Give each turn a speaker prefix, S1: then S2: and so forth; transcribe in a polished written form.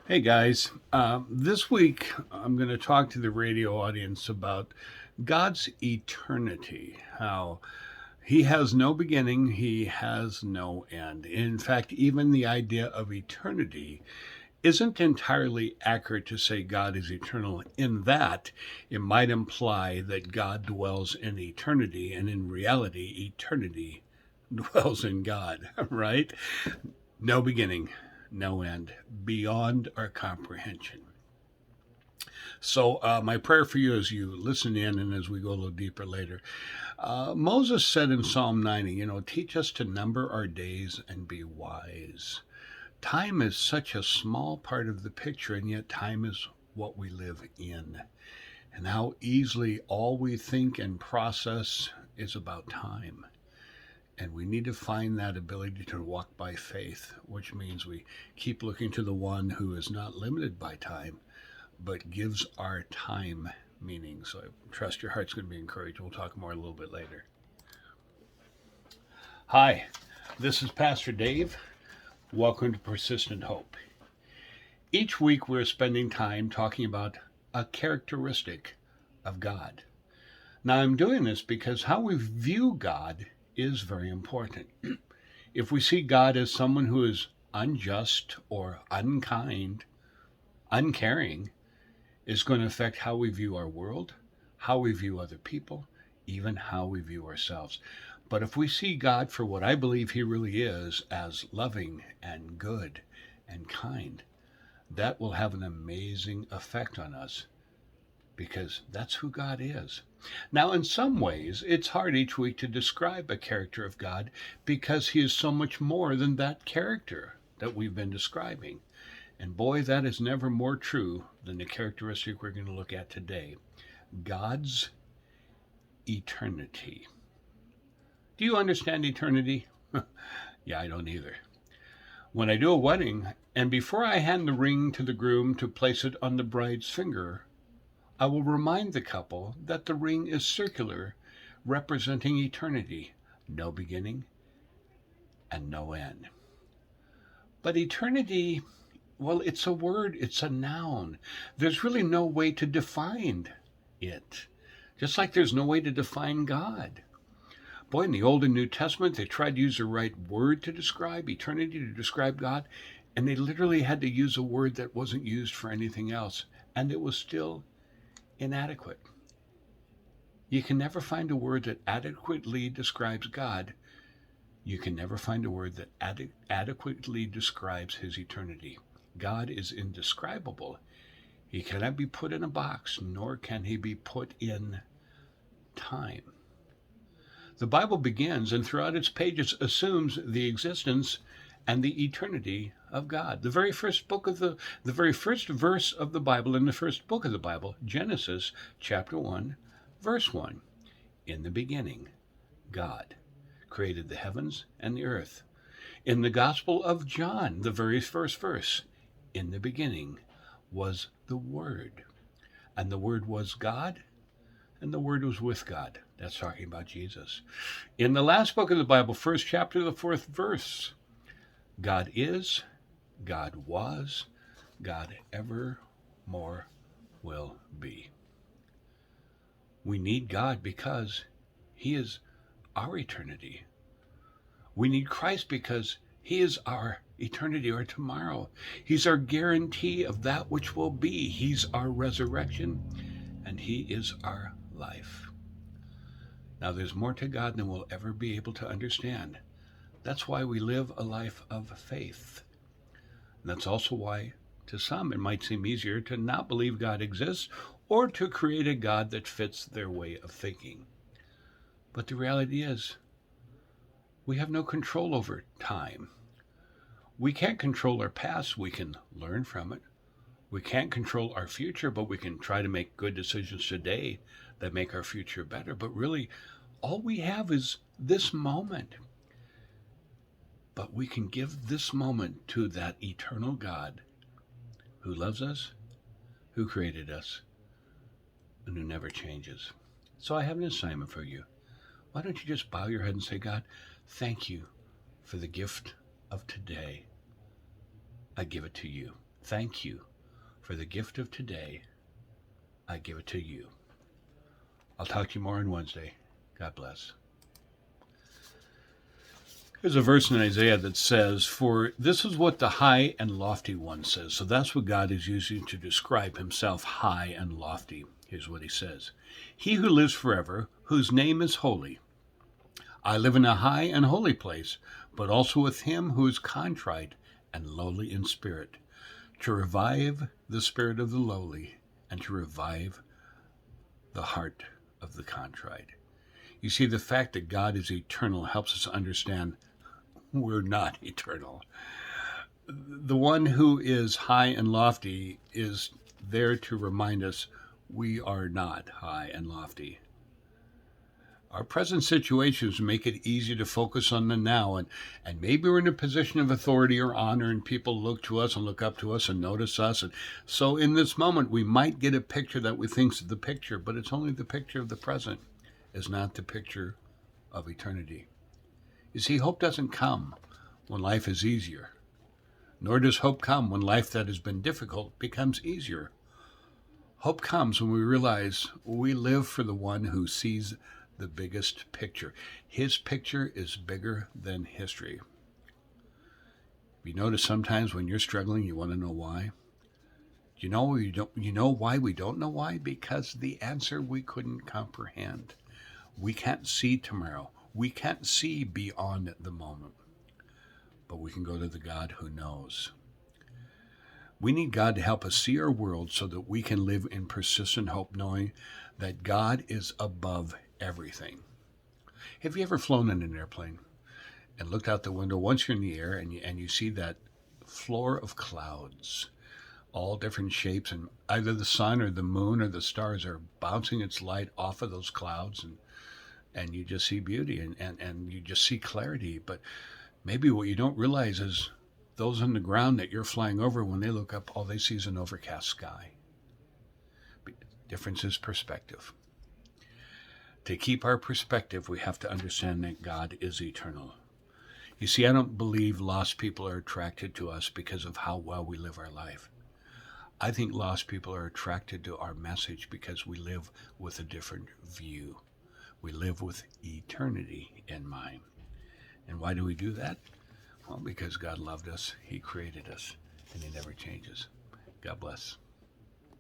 S1: Hey guys, this week I'm going to talk to the radio audience about God's eternity. How He has no beginning, He has no end. In fact, even the idea of eternity isn't entirely accurate to say God is eternal, in that it might imply that God dwells in eternity, and in reality, eternity dwells in God, right? No beginning, no end, beyond our comprehension. So, my prayer for you as you listen in and as we go a little deeper later. Moses said in Psalm 90, teach us to number our days and be wise. Time is such a small part of the picture, and yet time is what we live in. And how easily all we think and process is about time. And we need to find that ability to walk by faith, which means we keep looking to the one who is not limited by time, but gives our time meaning. So I trust your heart's going to be encouraged. We'll talk more a little bit later. Hi, this is Pastor Dave. Welcome to Persistent Hope. Each week we're spending time talking about a characteristic of God. Now I'm doing this because how we view God is very important. If we see God as someone who is unjust or unkind, uncaring, is going to affect how we view our world, how we view other people, even how we view ourselves. But if we see God for what I believe He really is, as loving and good and kind, that will have an amazing effect on us because that's who God is. Now, in some ways, it's hard each week to describe a character of God because He is so much more than that character that we've been describing. And boy, that is never more true than the characteristic we're going to look at today: God's eternity. Do you understand eternity? Yeah, I don't either. When I do a wedding, and before I hand the ring to the groom to place it on the bride's finger, I will remind the couple that the ring is circular, representing eternity, no beginning and no end. But eternity, well, it's a word, it's a noun. There's really no way to define it, just like there's no way to define God. Boy, in the Old and New Testament, they tried to use the right word to describe eternity, to describe God, and they literally had to use a word that wasn't used for anything else, and it was still inadequate. You can never find a word that adequately describes God. You can never find a word that adequately describes His eternity. God is indescribable. He cannot be put in a box, nor can He be put in time. The Bible begins and throughout its pages assumes the existence and the eternity of God. The very first verse of the Bible in the first book of the Bible, Genesis chapter 1, verse 1. In the beginning, God created the heavens and the earth. In the Gospel of John, the very first verse, in the beginning was the Word, and the Word was God, and the Word was with God. That's talking about Jesus. In the last book of the Bible, first chapter, the fourth verse, God is, God was, God evermore will be. We need God because He is our eternity. We need Christ because He is our eternity or tomorrow. He's our guarantee of that which will be. He's our resurrection, and He is our life. Now, there's more to God than we'll ever be able to understand. That's why we live a life of faith. And that's also why, to some, it might seem easier to not believe God exists or to create a God that fits their way of thinking. But the reality is, we have no control over time. We can't control our past. We can learn from it. We can't control our future, but we can try to make good decisions today that make our future better. But really, all we have is this moment. But we can give this moment to that eternal God who loves us, who created us, and who never changes. So I have an assignment for you. Why don't you just bow your head and say, God, thank you for the gift of today. I give it to you. Thank you for the gift of today. I give it to you. I'll talk to you more on Wednesday. God bless. There's a verse in Isaiah that says, "For this is what the high and lofty one says." So that's what God is using to describe himself, high and lofty. Here's what he says: "He who lives forever, whose name is holy. I live in a high and holy place, but also with him who is contrite and lowly in spirit, to revive the spirit of the lowly and to revive the heart of the contrite." You see, the fact that God is eternal helps us understand we're not eternal. The one who is high and lofty is there to remind us we are not high and lofty. Our present situations make it easy to focus on the now, and maybe we're in a position of authority or honor, and people look to us and look up to us and notice us. And so in this moment, we might get a picture that we think is the picture, but it's only the picture of the present, is not the picture of eternity. You see, hope doesn't come when life is easier, nor does hope come when life that has been difficult becomes easier. Hope comes when we realize we live for the one who sees the biggest picture. His picture is bigger than history. You notice sometimes when you're struggling, you want to know why. You know why we don't know why? Because the answer we couldn't comprehend. We can't see tomorrow. We can't see beyond the moment. But we can go to the God who knows. We need God to help us see our world so that we can live in persistent hope, knowing that God is above everything. Have you ever flown in an airplane and looked out the window once you're in the air and you see that floor of clouds, all different shapes, and either the sun or the moon or the stars are bouncing its light off of those clouds, and you just see beauty and you just see clarity. But maybe what you don't realize is those on the ground that you're flying over, when they look up, all they see is an overcast sky. Difference is perspective. To keep our perspective, we have to understand that God is eternal. You see, I don't believe lost people are attracted to us because of how well we live our life. I think lost people are attracted to our message because we live with a different view. We live with eternity in mind. And why do we do that? Well, because God loved us, He created us, and He never changes. God bless.